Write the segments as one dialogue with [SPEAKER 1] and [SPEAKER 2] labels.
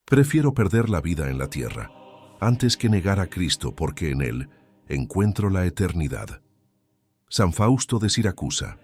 [SPEAKER 1] Prefiero perder la vida en la tierra, antes que negar a Cristo, porque en Él encuentro la eternidad. San Fausto de Siracusa.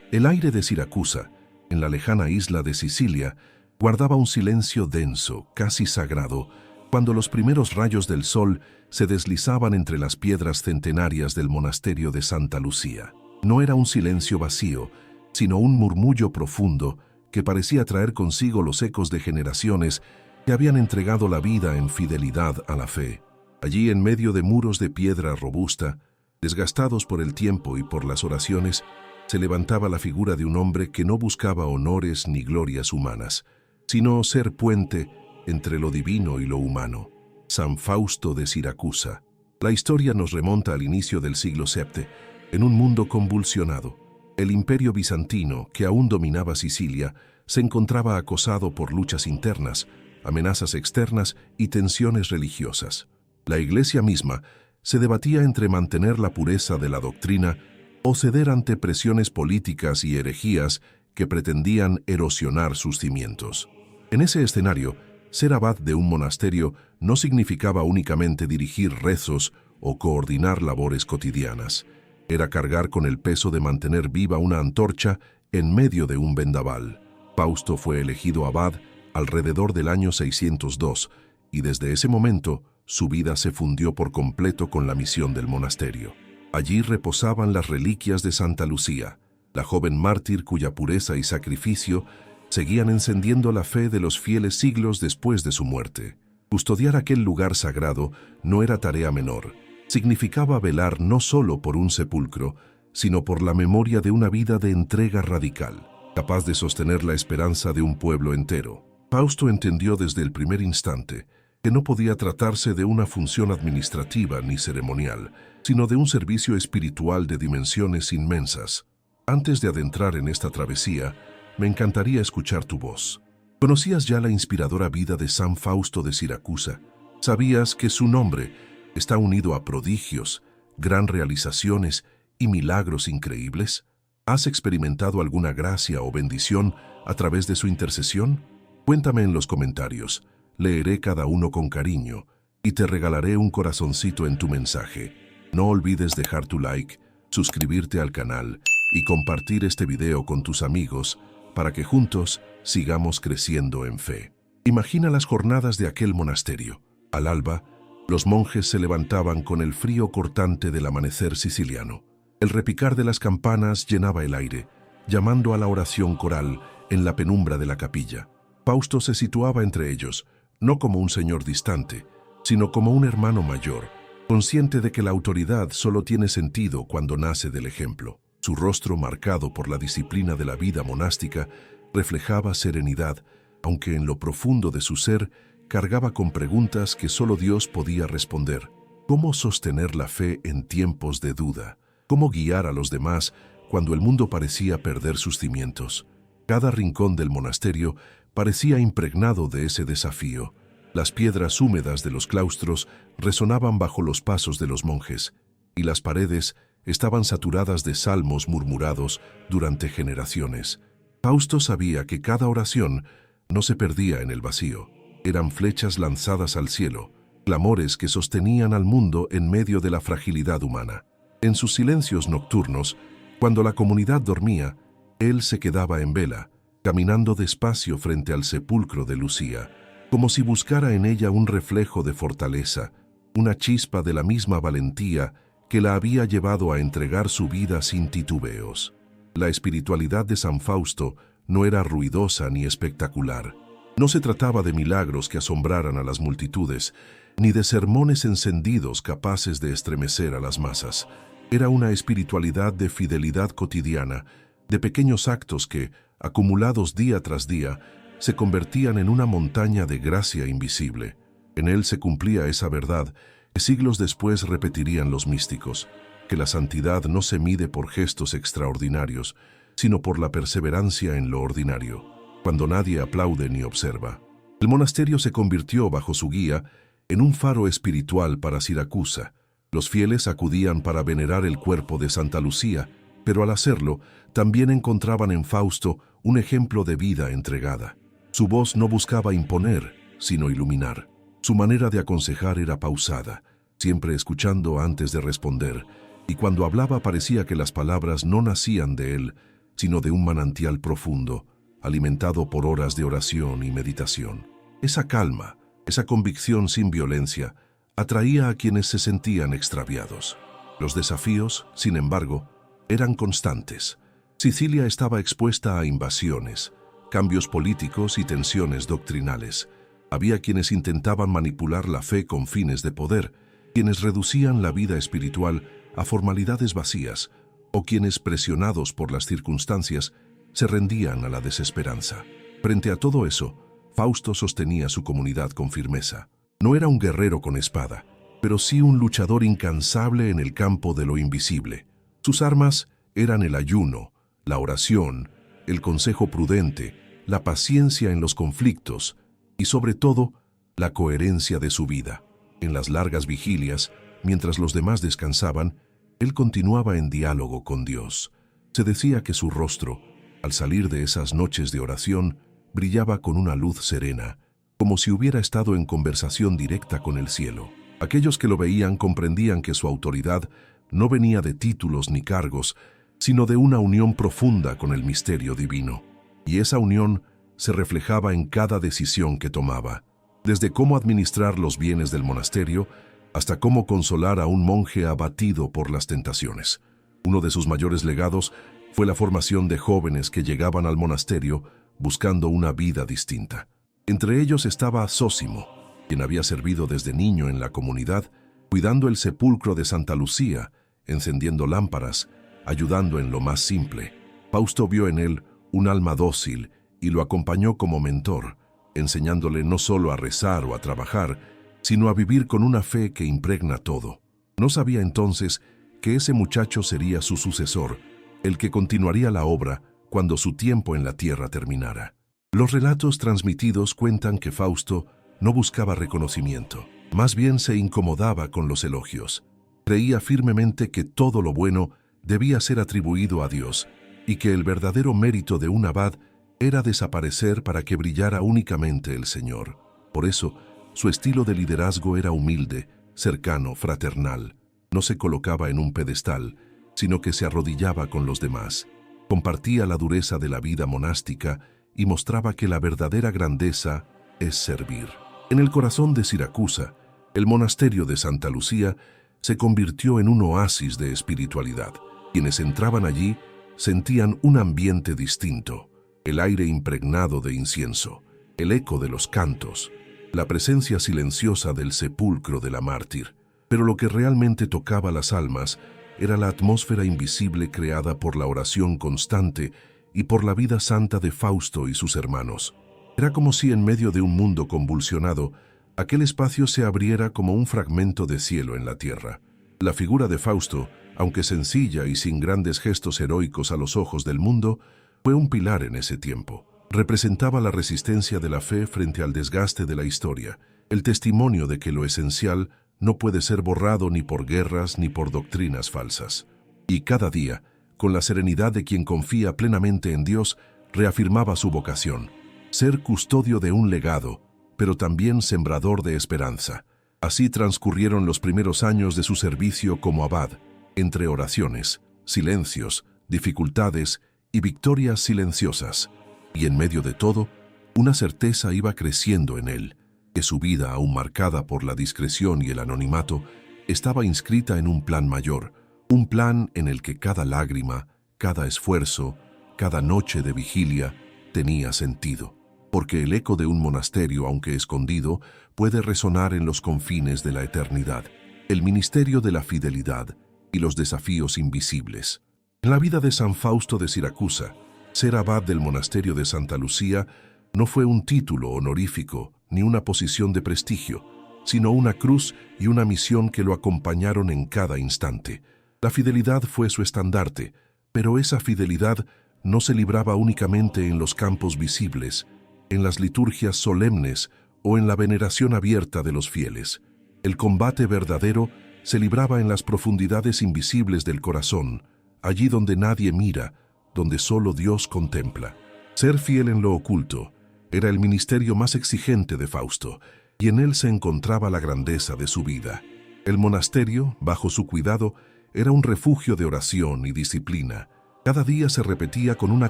[SPEAKER 1] El aire de Siracusa, en la lejana isla de Sicilia, guardaba un silencio denso, casi sagrado, cuando los primeros rayos del sol se deslizaban entre las piedras centenarias del monasterio de Santa Lucía. No era un silencio vacío, sino un murmullo profundo que parecía traer consigo los ecos de generaciones que habían entregado la vida en fidelidad a la fe. Allí, en medio de muros de piedra robusta, desgastados por el tiempo y por las oraciones, se levantaba la figura de un hombre que no buscaba honores ni glorias humanas, sino ser puente entre lo divino y lo humano. San Fausto de Siracusa. La historia nos remonta al inicio del siglo VII, en un mundo convulsionado. El imperio bizantino, que aún dominaba Sicilia, se encontraba acosado por luchas internas, amenazas externas y tensiones religiosas. La Iglesia misma se debatía entre mantener la pureza de la doctrina o ceder ante presiones políticas y herejías que pretendían erosionar sus cimientos. En ese escenario, ser abad de un monasterio no significaba únicamente dirigir rezos o coordinar labores cotidianas. Era cargar con el peso de mantener viva una antorcha en medio de un vendaval. Fausto fue elegido abad alrededor del año 602, y desde ese momento su vida se fundió por completo con la misión del monasterio. Allí reposaban las reliquias de Santa Lucía, la joven mártir cuya pureza y sacrificio seguían encendiendo la fe de los fieles siglos después de su muerte. Custodiar aquel lugar sagrado no era tarea menor. Significaba velar no solo por un sepulcro, sino por la memoria de una vida de entrega radical, capaz de sostener la esperanza de un pueblo entero. Fausto entendió desde el primer instante que no podía tratarse de una función administrativa ni ceremonial, sino de un servicio espiritual de dimensiones inmensas. Antes de adentrar en esta travesía, me encantaría escuchar tu voz. ¿Conocías ya la inspiradora vida de San Fausto de Siracusa? ¿Sabías que su nombre está unido a prodigios, gran realizaciones y milagros increíbles? ¿Has experimentado alguna gracia o bendición a través de su intercesión? Cuéntame en los comentarios. Leeré cada uno con cariño y te regalaré un corazoncito en tu mensaje. No olvides dejar tu like, suscribirte al canal y compartir este video con tus amigos para que juntos sigamos creciendo en fe. Imagina las jornadas de aquel monasterio. Al alba, los monjes se levantaban con el frío cortante del amanecer siciliano. El repicar de las campanas llenaba el aire, llamando a la oración coral en la penumbra de la capilla. Fausto se situaba entre ellos, no como un señor distante, sino como un hermano mayor, consciente de que la autoridad solo tiene sentido cuando nace del ejemplo. Su rostro, marcado por la disciplina de la vida monástica, reflejaba serenidad, aunque en lo profundo de su ser cargaba con preguntas que solo Dios podía responder. ¿Cómo sostener la fe en tiempos de duda? ¿Cómo guiar a los demás cuando el mundo parecía perder sus cimientos? Cada rincón del monasterio parecía impregnado de ese desafío. Las piedras húmedas de los claustros resonaban bajo los pasos de los monjes, y las paredes estaban saturadas de salmos murmurados durante generaciones. Fausto sabía que cada oración no se perdía en el vacío. Eran flechas lanzadas al cielo, clamores que sostenían al mundo en medio de la fragilidad humana. En sus silencios nocturnos, cuando la comunidad dormía, él se quedaba en vela, caminando despacio frente al sepulcro de Lucía, como si buscara en ella un reflejo de fortaleza, una chispa de la misma valentía que la había llevado a entregar su vida sin titubeos. La espiritualidad de San Fausto no era ruidosa ni espectacular. No se trataba de milagros que asombraran a las multitudes, ni de sermones encendidos capaces de estremecer a las masas. Era una espiritualidad de fidelidad cotidiana, de pequeños actos que, acumulados día tras día, se convertían en una montaña de gracia invisible. En él se cumplía esa verdad que siglos después repetirían los místicos, que la santidad no se mide por gestos extraordinarios, sino por la perseverancia en lo ordinario, cuando nadie aplaude ni observa. El monasterio se convirtió, bajo su guía, en un faro espiritual para Siracusa. Los fieles acudían para venerar el cuerpo de Santa Lucía, pero al hacerlo, también encontraban en Fausto un ejemplo de vida entregada. Su voz no buscaba imponer, sino iluminar. Su manera de aconsejar era pausada, siempre escuchando antes de responder, y cuando hablaba parecía que las palabras no nacían de él, sino de un manantial profundo, alimentado por horas de oración y meditación. Esa calma, esa convicción sin violencia, atraía a quienes se sentían extraviados. Los desafíos, sin embargo, eran constantes. Sicilia estaba expuesta a invasiones, cambios políticos y tensiones doctrinales. Había quienes intentaban manipular la fe con fines de poder, quienes reducían la vida espiritual a formalidades vacías, o quienes, presionados por las circunstancias, se rendían a la desesperanza. Frente a todo eso, Fausto sostenía su comunidad con firmeza. No era un guerrero con espada, pero sí un luchador incansable en el campo de lo invisible. Sus armas eran el ayuno, la oración, el consejo prudente, la paciencia en los conflictos y, sobre todo, la coherencia de su vida. En las largas vigilias, mientras los demás descansaban, él continuaba en diálogo con Dios. Se decía que su rostro, al salir de esas noches de oración, brillaba con una luz serena, como si hubiera estado en conversación directa con el cielo. Aquellos que lo veían comprendían que su autoridad no venía de títulos ni cargos, sino de una unión profunda con el misterio divino. Y esa unión se reflejaba en cada decisión que tomaba, desde cómo administrar los bienes del monasterio hasta cómo consolar a un monje abatido por las tentaciones. Uno de sus mayores legados fue la formación de jóvenes que llegaban al monasterio buscando una vida distinta. Entre ellos estaba Zósimo, quien había servido desde niño en la comunidad, cuidando el sepulcro de Santa Lucía, encendiendo lámparas, ayudando en lo más simple. Fausto vio en él un alma dócil y lo acompañó como mentor, enseñándole no solo a rezar o a trabajar, sino a vivir con una fe que impregna todo. No sabía entonces que ese muchacho sería su sucesor, el que continuaría la obra cuando su tiempo en la tierra terminara. Los relatos transmitidos cuentan que Fausto no buscaba reconocimiento, más bien se incomodaba con los elogios. Creía firmemente que todo lo bueno debía ser atribuido a Dios y que el verdadero mérito de un abad era desaparecer para que brillara únicamente el Señor. Por eso, su estilo de liderazgo era humilde, cercano, fraternal. No se colocaba en un pedestal, sino que se arrodillaba con los demás. Compartía la dureza de la vida monástica y mostraba que la verdadera grandeza es servir. En el corazón de Siracusa, el monasterio de Santa Lucía se convirtió en un oasis de espiritualidad. Quienes entraban allí sentían un ambiente distinto, el aire impregnado de incienso, el eco de los cantos, la presencia silenciosa del sepulcro de la mártir. Pero lo que realmente tocaba las almas era la atmósfera invisible creada por la oración constante y por la vida santa de Fausto y sus hermanos. Era como si en medio de un mundo convulsionado, aquel espacio se abriera como un fragmento de cielo en la tierra. La figura de Fausto, aunque sencilla y sin grandes gestos heroicos a los ojos del mundo, fue un pilar en ese tiempo. Representaba la resistencia de la fe frente al desgaste de la historia, el testimonio de que lo esencial no puede ser borrado ni por guerras ni por doctrinas falsas. Y cada día, con la serenidad de quien confía plenamente en Dios, reafirmaba su vocación, ser custodio de un legado, pero también sembrador de esperanza. Así transcurrieron los primeros años de su servicio como abad, entre oraciones, silencios, dificultades y victorias silenciosas. Y en medio de todo, una certeza iba creciendo en él, que su vida, aún marcada por la discreción y el anonimato, estaba inscrita en un plan mayor, un plan en el que cada lágrima, cada esfuerzo, cada noche de vigilia tenía sentido. Porque el eco de un monasterio, aunque escondido, puede resonar en los confines de la eternidad, el ministerio de la fidelidad y los desafíos invisibles. En la vida de San Fausto de Siracusa, ser abad del monasterio de Santa Lucía no fue un título honorífico ni una posición de prestigio, sino una cruz y una misión que lo acompañaron en cada instante. La fidelidad fue su estandarte, pero esa fidelidad no se libraba únicamente en los campos visibles, en las liturgias solemnes o en la veneración abierta de los fieles. El combate verdadero se libraba en las profundidades invisibles del corazón, allí donde nadie mira, donde solo Dios contempla. Ser fiel en lo oculto, Era el ministerio más exigente de Fausto, y en él se encontraba la grandeza de su vida. El monasterio, bajo su cuidado, era un refugio de oración y disciplina. Cada día se repetía con una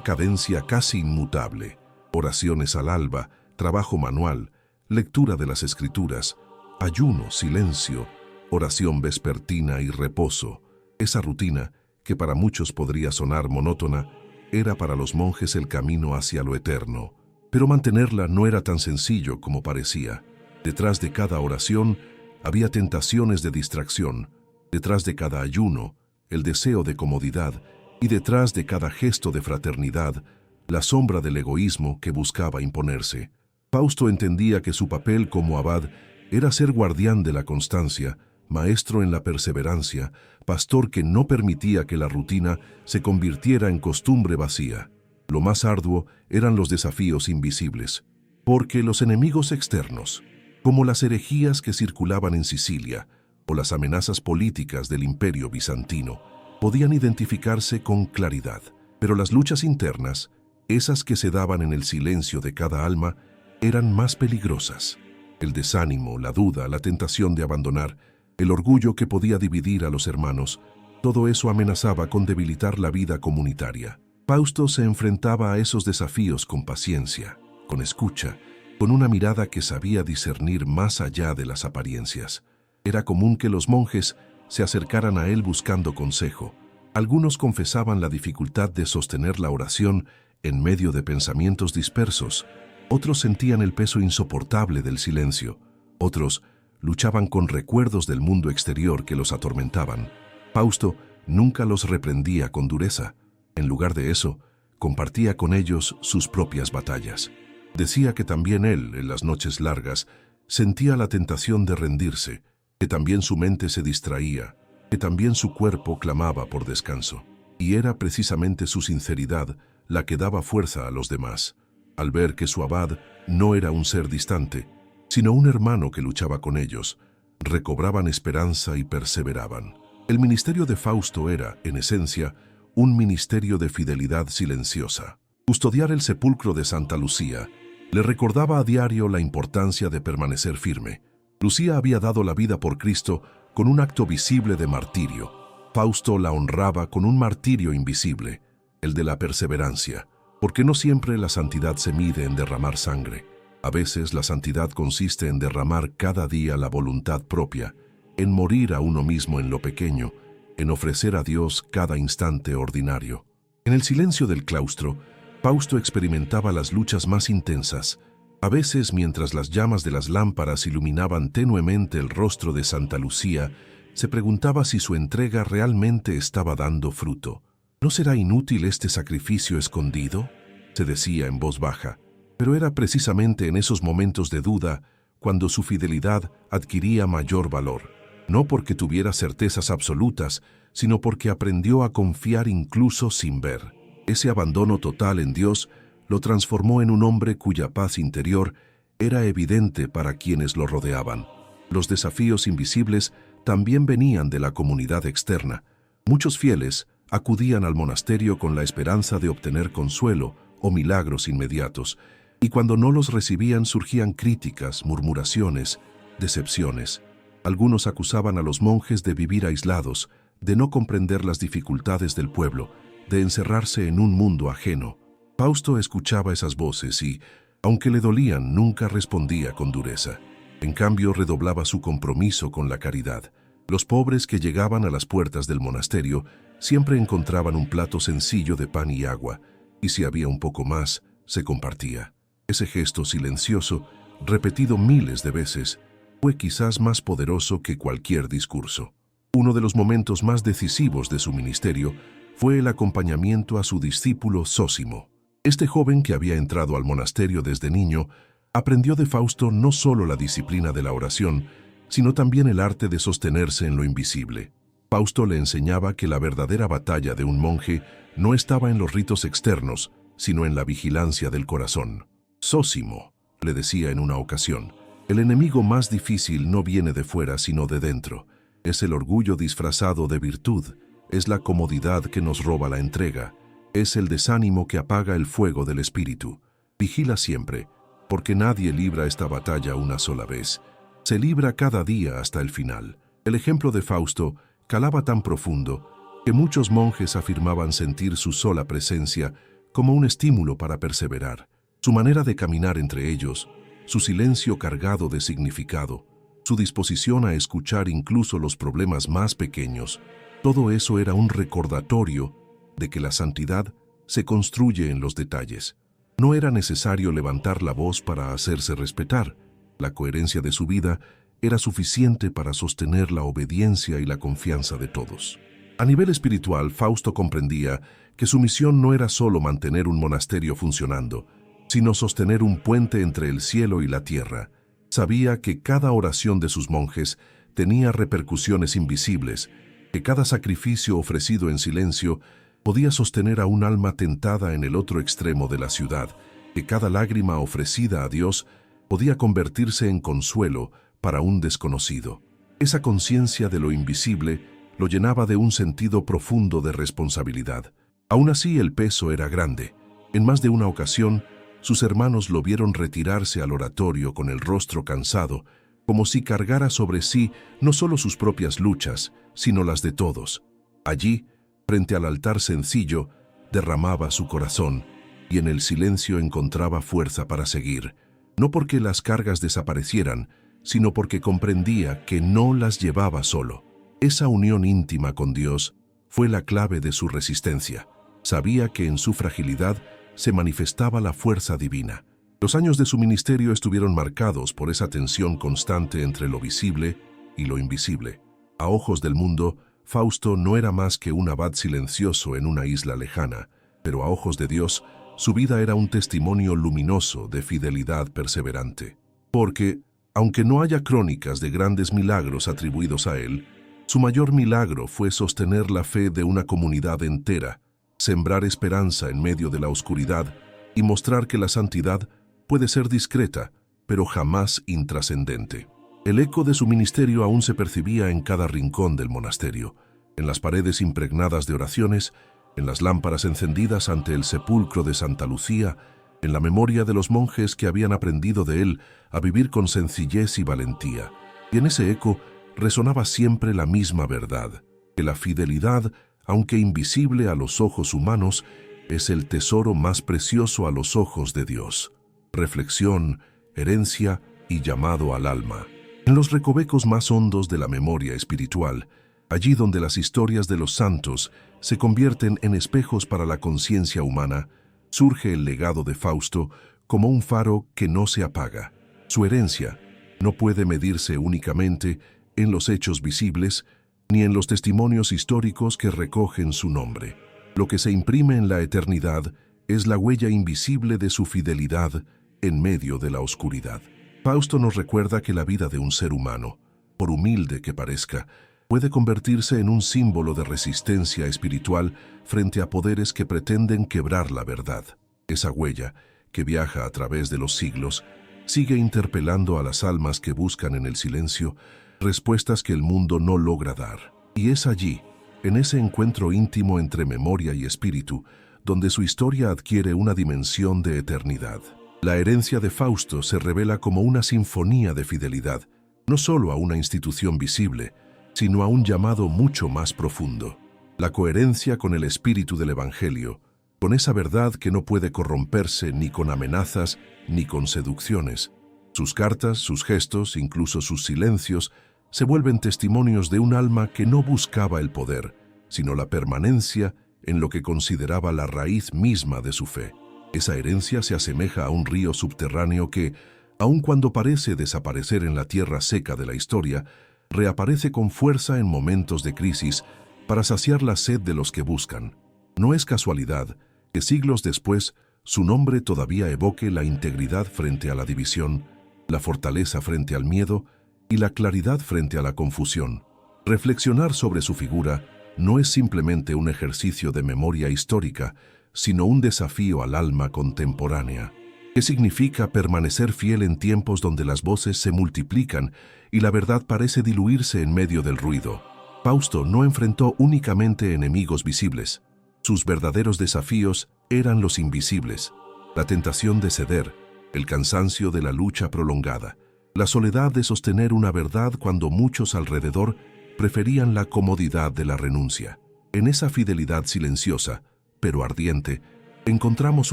[SPEAKER 1] cadencia casi inmutable. Oraciones al alba, trabajo manual, lectura de las Escrituras, ayuno, silencio, oración vespertina y reposo. Esa rutina, que para muchos podría sonar monótona, era para los monjes el camino hacia lo eterno. Pero mantenerla no era tan sencillo como parecía. Detrás de cada oración había tentaciones de distracción, detrás de cada ayuno, el deseo de comodidad, y detrás de cada gesto de fraternidad, la sombra del egoísmo que buscaba imponerse. Fausto entendía que su papel como abad era ser guardián de la constancia, maestro en la perseverancia, pastor que no permitía que la rutina se convirtiera en costumbre vacía. Lo más arduo eran los desafíos invisibles, porque los enemigos externos, como las herejías que circulaban en Sicilia o las amenazas políticas del Imperio bizantino, podían identificarse con claridad. Pero las luchas internas, esas que se daban en el silencio de cada alma, eran más peligrosas. El desánimo, la duda, la tentación de abandonar, el orgullo que podía dividir a los hermanos, todo eso amenazaba con debilitar la vida comunitaria. Fausto se enfrentaba a esos desafíos con paciencia, con escucha, con una mirada que sabía discernir más allá de las apariencias. Era común que los monjes se acercaran a él buscando consejo. Algunos confesaban la dificultad de sostener la oración en medio de pensamientos dispersos. Otros sentían el peso insoportable del silencio. Otros luchaban con recuerdos del mundo exterior que los atormentaban. Fausto nunca los reprendía con dureza. En lugar de eso, compartía con ellos sus propias batallas. Decía que también él, en las noches largas, sentía la tentación de rendirse, que también su mente se distraía, que también su cuerpo clamaba por descanso. Y era precisamente su sinceridad la que daba fuerza a los demás. Al ver que su abad no era un ser distante, sino un hermano que luchaba con ellos, recobraban esperanza y perseveraban. El ministerio de Fausto era, en esencia, un ministerio de fidelidad silenciosa. Custodiar el sepulcro de Santa Lucía le recordaba a diario la importancia de permanecer firme. Lucía había dado la vida por Cristo con un acto visible de martirio. Fausto la honraba con un martirio invisible, el de la perseverancia, porque no siempre la santidad se mide en derramar sangre. A veces la santidad consiste en derramar cada día la voluntad propia, en morir a uno mismo en lo pequeño, en ofrecer a Dios cada instante ordinario. En el silencio del claustro, Fausto experimentaba las luchas más intensas. A veces, mientras las llamas de las lámparas iluminaban tenuemente el rostro de Santa Lucía, se preguntaba si su entrega realmente estaba dando fruto. ¿No será inútil este sacrificio escondido?, se decía en voz baja. Pero era precisamente en esos momentos de duda cuando su fidelidad adquiría mayor valor. No porque tuviera certezas absolutas, sino porque aprendió a confiar incluso sin ver. Ese abandono total en Dios lo transformó en un hombre cuya paz interior era evidente para quienes lo rodeaban. Los desafíos invisibles también venían de la comunidad externa. Muchos fieles acudían al monasterio con la esperanza de obtener consuelo o milagros inmediatos, y cuando no los recibían surgían críticas, murmuraciones, decepciones. Algunos acusaban a los monjes de vivir aislados, de no comprender las dificultades del pueblo, de encerrarse en un mundo ajeno. Fausto escuchaba esas voces y, aunque le dolían, nunca respondía con dureza. En cambio, redoblaba su compromiso con la caridad. Los pobres que llegaban a las puertas del monasterio siempre encontraban un plato sencillo de pan y agua, y si había un poco más, se compartía. Ese gesto silencioso, repetido miles de veces, fue quizás más poderoso que cualquier discurso. Uno de los momentos más decisivos de su ministerio fue el acompañamiento a su discípulo Zósimo. Este joven que había entrado al monasterio desde niño aprendió de Fausto no solo la disciplina de la oración, sino también el arte de sostenerse en lo invisible. Fausto le enseñaba que la verdadera batalla de un monje no estaba en los ritos externos, sino en la vigilancia del corazón. Zósimo, le decía en una ocasión, el enemigo más difícil no viene de fuera sino de dentro. Es el orgullo disfrazado de virtud, es la comodidad que nos roba la entrega, es el desánimo que apaga el fuego del espíritu. Vigila siempre, porque nadie libra esta batalla una sola vez. Se libra cada día hasta el final. El ejemplo de Fausto calaba tan profundo que muchos monjes afirmaban sentir su sola presencia como un estímulo para perseverar. Su manera de caminar entre ellos, su silencio cargado de significado, su disposición a escuchar incluso los problemas más pequeños, todo eso era un recordatorio de que la santidad se construye en los detalles. No era necesario levantar la voz para hacerse respetar. La coherencia de su vida era suficiente para sostener la obediencia y la confianza de todos. A nivel espiritual, Fausto comprendía que su misión no era solo mantener un monasterio funcionando, sino sostener un puente entre el cielo y la tierra. Sabía que cada oración de sus monjes tenía repercusiones invisibles, que cada sacrificio ofrecido en silencio podía sostener a un alma tentada en el otro extremo de la ciudad, que cada lágrima ofrecida a Dios podía convertirse en consuelo para un desconocido. Esa conciencia de lo invisible lo llenaba de un sentido profundo de responsabilidad. Aún así, el peso era grande. En más de una ocasión, sus hermanos lo vieron retirarse al oratorio con el rostro cansado, como si cargara sobre sí no solo sus propias luchas, sino las de todos. Allí, frente al altar sencillo, derramaba su corazón y en el silencio encontraba fuerza para seguir, no porque las cargas desaparecieran, sino porque comprendía que no las llevaba solo. Esa unión íntima con Dios fue la clave de su resistencia. Sabía que en su fragilidad se manifestaba la fuerza divina. Los años de su ministerio estuvieron marcados por esa tensión constante entre lo visible y lo invisible. A ojos del mundo, Fausto no era más que un abad silencioso en una isla lejana, pero a ojos de Dios, su vida era un testimonio luminoso de fidelidad perseverante. Porque, aunque no haya crónicas de grandes milagros atribuidos a él, su mayor milagro fue sostener la fe de una comunidad entera, sembrar esperanza en medio de la oscuridad y mostrar que la santidad puede ser discreta, pero jamás intrascendente. El eco de su ministerio aún se percibía en cada rincón del monasterio, en las paredes impregnadas de oraciones, en las lámparas encendidas ante el sepulcro de Santa Lucía, en la memoria de los monjes que habían aprendido de él a vivir con sencillez y valentía. Y en ese eco resonaba siempre la misma verdad, que la fidelidad, aunque invisible a los ojos humanos, es el tesoro más precioso a los ojos de Dios. Reflexión, herencia y llamado al alma. En los recovecos más hondos de la memoria espiritual, allí donde las historias de los santos se convierten en espejos para la conciencia humana, surge el legado de Fausto como un faro que no se apaga. Su herencia no puede medirse únicamente en los hechos visibles, ni en los testimonios históricos que recogen su nombre. Lo que se imprime en la eternidad es la huella invisible de su fidelidad en medio de la oscuridad. Fausto nos recuerda que la vida de un ser humano, por humilde que parezca, puede convertirse en un símbolo de resistencia espiritual frente a poderes que pretenden quebrar la verdad. Esa huella, que viaja a través de los siglos, sigue interpelando a las almas que buscan en el silencio respuestas que el mundo no logra dar. Y es allí, en ese encuentro íntimo entre memoria y espíritu, donde su historia adquiere una dimensión de eternidad. La herencia de Fausto se revela como una sinfonía de fidelidad, no solo a una institución visible, sino a un llamado mucho más profundo. La coherencia con el espíritu del Evangelio, con esa verdad que no puede corromperse ni con amenazas ni con seducciones. Sus cartas, sus gestos, incluso sus silencios, se vuelven testimonios de un alma que no buscaba el poder, sino la permanencia en lo que consideraba la raíz misma de su fe. Esa herencia se asemeja a un río subterráneo que, aun cuando parece desaparecer en la tierra seca de la historia, reaparece con fuerza en momentos de crisis para saciar la sed de los que buscan. No es casualidad que siglos después su nombre todavía evoque la integridad frente a la división, la fortaleza frente al miedo y la claridad frente a la confusión. Reflexionar sobre su figura no es simplemente un ejercicio de memoria histórica, sino un desafío al alma contemporánea. ¿Qué significa permanecer fiel en tiempos donde las voces se multiplican y la verdad parece diluirse en medio del ruido? Fausto no enfrentó únicamente enemigos visibles. Sus verdaderos desafíos eran los invisibles: la tentación de ceder, el cansancio de la lucha prolongada, la soledad de sostener una verdad cuando muchos alrededor preferían la comodidad de la renuncia. En esa fidelidad silenciosa, pero ardiente, encontramos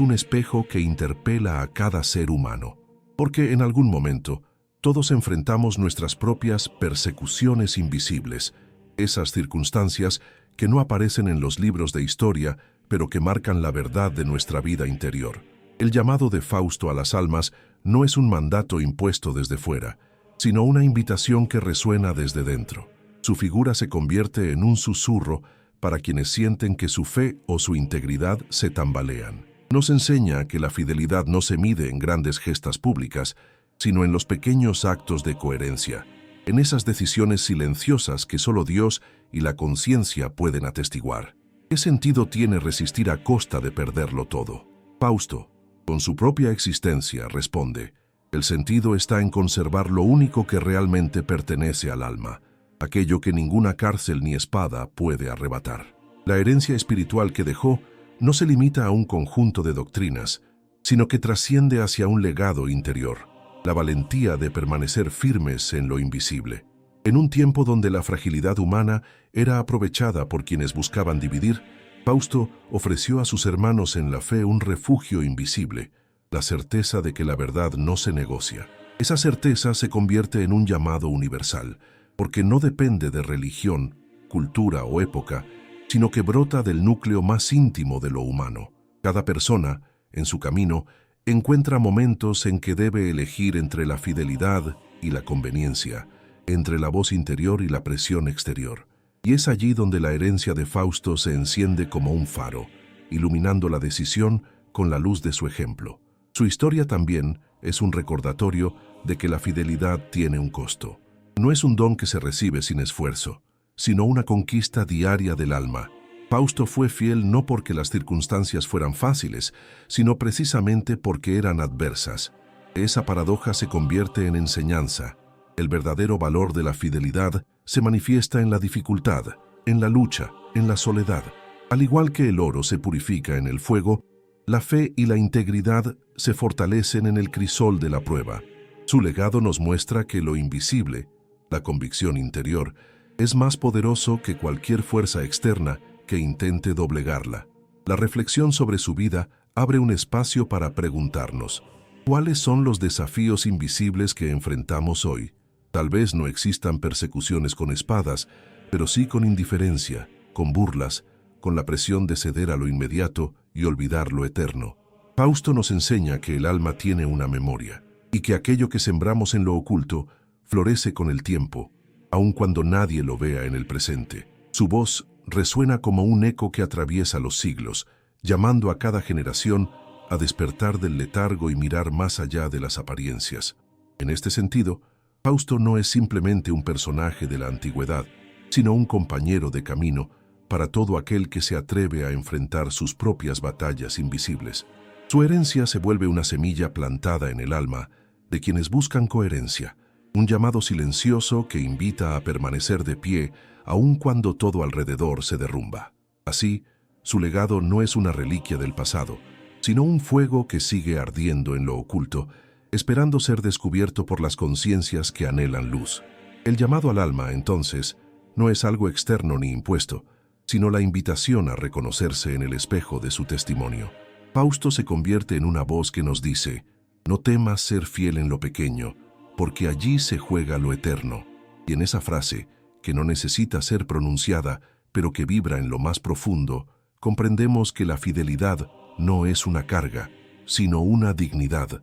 [SPEAKER 1] un espejo que interpela a cada ser humano, porque en algún momento todos enfrentamos nuestras propias persecuciones invisibles, esas circunstancias que no aparecen en los libros de historia, pero que marcan la verdad de nuestra vida interior. El llamado de Fausto a las almas no es un mandato impuesto desde fuera, sino una invitación que resuena desde dentro. Su figura se convierte en un susurro para quienes sienten que su fe o su integridad se tambalean. Nos enseña que la fidelidad no se mide en grandes gestas públicas, sino en los pequeños actos de coherencia, en esas decisiones silenciosas que solo Dios y la conciencia pueden atestiguar. ¿Qué sentido tiene resistir a costa de perderlo todo? Fausto, con su propia existencia, responde: el sentido está en conservar lo único que realmente pertenece al alma, aquello que ninguna cárcel ni espada puede arrebatar. La herencia espiritual que dejó no se limita a un conjunto de doctrinas, sino que trasciende hacia un legado interior, la valentía de permanecer firmes en lo invisible. En un tiempo donde la fragilidad humana era aprovechada por quienes buscaban dividir, Fausto ofreció a sus hermanos en la fe un refugio invisible, la certeza de que la verdad no se negocia. Esa certeza se convierte en un llamado universal, porque no depende de religión, cultura o época, sino que brota del núcleo más íntimo de lo humano. Cada persona, en su camino, encuentra momentos en que debe elegir entre la fidelidad y la conveniencia, entre la voz interior y la presión exterior. Y es allí donde la herencia de Fausto se enciende como un faro, iluminando la decisión con la luz de su ejemplo. Su historia también es un recordatorio de que la fidelidad tiene un costo. No es un don que se recibe sin esfuerzo, sino una conquista diaria del alma. Fausto fue fiel no porque las circunstancias fueran fáciles, sino precisamente porque eran adversas. Esa paradoja se convierte en enseñanza. El verdadero valor de la fidelidad se manifiesta en la dificultad, en la lucha, en la soledad. Al igual que el oro se purifica en el fuego, la fe y la integridad se fortalecen en el crisol de la prueba. Su legado nos muestra que lo invisible, la convicción interior, es más poderoso que cualquier fuerza externa que intente doblegarla. La reflexión sobre su vida abre un espacio para preguntarnos: ¿cuáles son los desafíos invisibles que enfrentamos hoy? Tal vez no existan persecuciones con espadas, pero sí con indiferencia, con burlas, con la presión de ceder a lo inmediato y olvidar lo eterno. Fausto nos enseña que el alma tiene una memoria, y que aquello que sembramos en lo oculto florece con el tiempo, aun cuando nadie lo vea en el presente. Su voz resuena como un eco que atraviesa los siglos, llamando a cada generación a despertar del letargo y mirar más allá de las apariencias. En este sentido, Fausto no es simplemente un personaje de la antigüedad, sino un compañero de camino para todo aquel que se atreve a enfrentar sus propias batallas invisibles. Su herencia se vuelve una semilla plantada en el alma de quienes buscan coherencia, un llamado silencioso que invita a permanecer de pie aun cuando todo alrededor se derrumba. Así, su legado no es una reliquia del pasado, sino un fuego que sigue ardiendo en lo oculto, esperando ser descubierto por las conciencias que anhelan luz. El llamado al alma, entonces, no es algo externo ni impuesto, sino la invitación a reconocerse en el espejo de su testimonio. Fausto se convierte en una voz que nos dice: no temas ser fiel en lo pequeño, porque allí se juega lo eterno. Y en esa frase, que no necesita ser pronunciada, pero que vibra en lo más profundo, comprendemos que la fidelidad no es una carga, sino una dignidad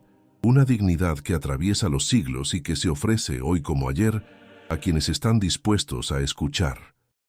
[SPEAKER 1] que atraviesa los siglos y que se ofrece hoy como ayer a quienes están dispuestos a escuchar.